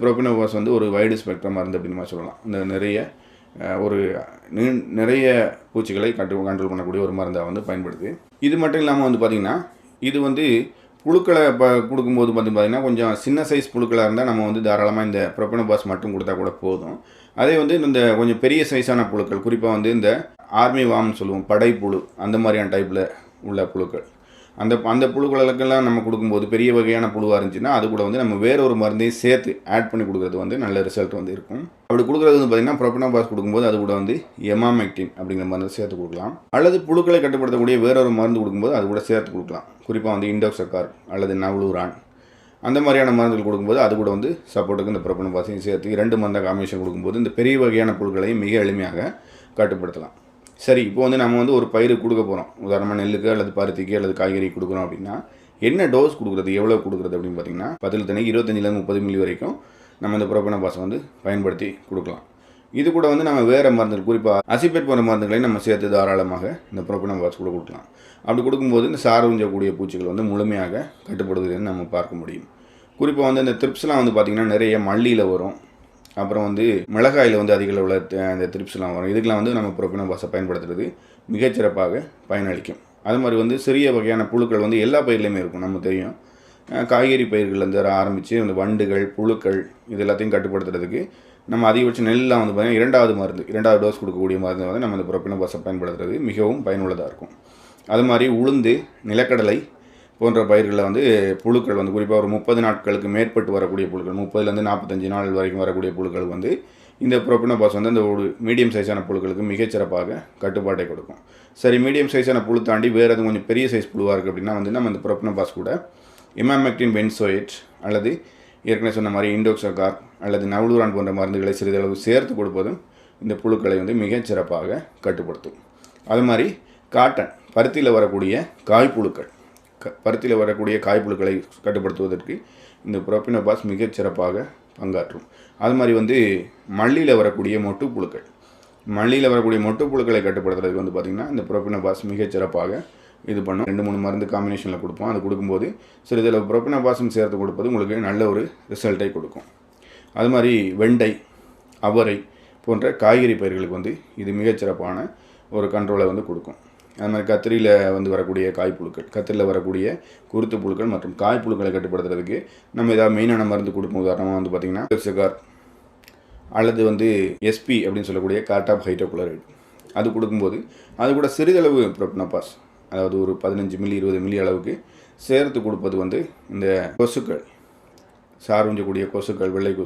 ப்ரோபினோபாஸ் வந்து ஒரு wide spectrum மருந்து அப்படின்னு மாதிரி சொல்லலாம். இந்த ஒரு நிறைய பூச்சிகளை கண்ட்ரோல் பண்ணக்கூடிய ஒரு மருந்தாக வந்து பயன்படுது. இது மட்டும் இல்லாமல் வந்து பார்த்திங்கன்னா, இது வந்து புழுக்களை கொடுக்கும்போது பார்த்திங்கன்னா கொஞ்சம் சின்ன சைஸ் புழுக்களாக இருந்தால் நம்ம வந்து தாராளமாக இந்த ப்ரோபினோபாஸ் மட்டும் கொடுத்தா கூட போதும். அதே வந்து இந்த கொஞ்சம் பெரிய சைஸான புழுக்கள், குறிப்பாக வந்து இந்த ஆர்மி வாம்னு சொல்லுவோம், படைப்புழு, அந்த மாதிரியான டைப்பில் உள்ள புழுக்கள், அந்த புழுக்களுக்கெல்லாம் நம்ம கொடுக்கும்போது பெரிய வகையான புழுவாக இருந்துச்சுன்னா அது கூட வந்து நம்ம வேற ஒரு மருந்தையும் சேர்த்து ஆட் பண்ணி கொடுக்குறது வந்து நல்ல ரிசல்ட் வந்து இருக்கும். அப்படி கொடுக்குறது வந்து பார்த்திங்கன்னா ப்ரோபினோபாஸ் கொடுக்கும்போது அது கூட வந்து எமாமெக்டின் அப்படிங்கிற மருந்து சேர்த்து கொடுக்கலாம். அல்லது புழுக்களை கட்டுப்படுத்தக்கூடிய வேற ஒரு மருந்து கொடுக்கும்போது அது கூட சேர்த்து கொடுக்கலாம். குறிப்பாக வந்து இண்டோக்சக்கார் அல்லது நவ்லூரான் அந்த மாதிரியான மருந்துகள் கொடுக்கும்போது அது கூட வந்து சப்போர்ட்டுக்கு இந்த ப்ரோபினோபாஸையும் சேர்த்து 2 மருந்தை காம்பினேஷன் கொடுக்கும்போது இந்த பெரிய வகையான புழுக்களையும் மிக எளிமையாக கட்டுப்படுத்தலாம். சரி, இப்போ வந்து நம்ம வந்து ஒரு பயிர் கொடுக்க போகிறோம். உதாரணமாக நெல்லுக்கு அல்லது பருத்திக்கு அல்லது காய்கறி கொடுக்குறோம் அப்படின்னா என்ன டோஸ் கொடுக்குறது, எவ்வளோ கொடுக்குறது அப்படின்னு பார்த்தீங்கன்னா 10 தனிக்கு 25 30 மில்லி வரைக்கும் நம்ம இந்த ப்ரோபினோபாஸை வந்து பயன்படுத்தி கொடுக்கலாம். இது கூட வந்து நம்ம வேறு மருந்துகள், குறிப்பாக அசிபேட் போன்ற மருந்துகளையும் நம்ம சேர்த்து தாராளமாக இந்த ப்ரோபினோபாஸ் கூட கொடுக்கலாம். அப்படி கொடுக்கும்போது இந்த சாறு உஞ்சக்கூடிய பூச்சிகள் வந்து முழுமையாக கட்டுப்படுவதுன்னு நம்ம பார்க்க முடியும். குறிப்பாக வந்து இந்த த்ரிப்ஸ்லாம் வந்து பார்த்திங்கன்னா நிறைய மல்லியில் வரும், அப்புறம் வந்து மிளகாயில் வந்து அதிக அளவில் அந்த த்ரிப்ஸ்லாம் வரும். இதுக்கெலாம் வந்து நம்ம ப்ரோபினோபாஸை பயன்படுத்துறது மிகச்சிறப்பாக பயனளிக்கும். அது மாதிரி வந்து சிறிய வகையான புழுக்கள் வந்து எல்லா பயிர்லையுமே இருக்கும். நம்ம தெரியும், காய்கறி பயிர்கள்லேருந்து ஆரம்பித்து அந்த வண்டுகள், புழுக்கள் இது எல்லாத்தையும் கட்டுப்படுத்துறதுக்கு நம்ம அதிகபட்சம் நெல்லாம் வந்து பார்த்திங்கன்னா 2வது டோஸ் கொடுக்கக்கூடிய மருந்து வந்து நம்ம இந்த ப்ரோபினோபாஸை பயன்படுத்துறது மிகவும் பயனுள்ளதாக இருக்கும். அது மாதிரி உளுந்து, நிலக்கடலை போன்ற பயிர்களில் வந்து புழுக்கள் வந்து குறிப்பாக ஒரு 30 நாட்களுக்கு மேற்பட்டு வரக்கூடிய புழுக்கள், 30லேருந்து 45 நாள் வரைக்கும் வரக்கூடிய புழுக்கள் வந்து இந்த ப்ரோபினோபாஸ் வந்து அந்த ஒரு மீடியம் சைஸான புழுக்களுக்கு மிகச்சிறப்பாக கட்டுப்பாட்டை கொடுக்கும். சரி, மீடியம் சைஸான புழு தாண்டி வேறு எதுவும் கொஞ்சம் பெரிய சைஸ் புழுவாக இருக்குது அப்படின்னா வந்து நம்ம இந்த ப்ரோபினோபாஸ் கூட இமாமெக்டின் பென்சோயேட் அல்லது ஏற்கனவே சொன்ன மாதிரி இண்டோக்சக்கார் அல்லது நவ்லூரான் போன்ற மருந்துகளை சிறிதளவு சேர்த்து கொடுப்பதும் இந்த புழுக்களை வந்து மிகச்சிறப்பாக கட்டுப்படுத்தும். அது மாதிரி காட்டன், பருத்தியில் வரக்கூடிய காய்ப்புழுக்கள், பருத்தியில் வரக்கூடிய காய்ப்புழுக்களை கட்டுப்படுத்துவதற்கு இந்த ப்ரோபினோபாஸ் மிகச்சிறப்பாக பங்காற்றும். அது மாதிரி வந்து மல்லியில் வரக்கூடிய மொட்டுப்புழுக்களை கட்டுப்படுத்துறதுக்கு வந்து பார்த்திங்கன்னா இந்த ப்ரோபினோபாஸ் மிகச்சிறப்பாக இது பண்ணும். 2-3 மருந்து காம்பினேஷனில் கொடுப்போம். அது கொடுக்கும்போது சிறிதளவு ப்ரோபினோபாஸும் சேர்த்து கொடுப்பது உங்களுக்கு நல்ல ஒரு ரிசல்ட்டை கொடுக்கும். அது மாதிரி வெண்டை, அவரை போன்ற காய்கறி பயிர்களுக்கு வந்து இது மிகச்சிறப்பான ஒரு கண்ட்ரோலை வந்து கொடுக்கும். அது மாதிரி கத்திரியில் வந்து வரக்கூடிய காய்ப்புழுக்கள், கத்திரியில் வரக்கூடிய குருத்து புழுக்கள் மற்றும் காய்ப்புழுக்களை கட்டுப்படுத்துறதுக்கு நம்ம ஏதாவது மெயினான மருந்து கொடுப்போம். உதாரணமாக வந்து பார்த்திங்கன்னா எக்ஸகார் அல்லது வந்து எஸ்பி அப்படின்னு சொல்லக்கூடிய கார்டாப் ஹைட்ரோகுளோரைடு அது கொடுக்கும்போது அது கூட சிறிதளவு ப்ரோபினோபாஸ், அதாவது ஒரு 15 மில்லி 20 மில்லி அளவுக்கு சேர்த்து கொடுப்பது வந்து இந்த கொசுக்கள், சார் உஞ்சக்கூடிய கொசுக்கள், வெள்ளை கொசு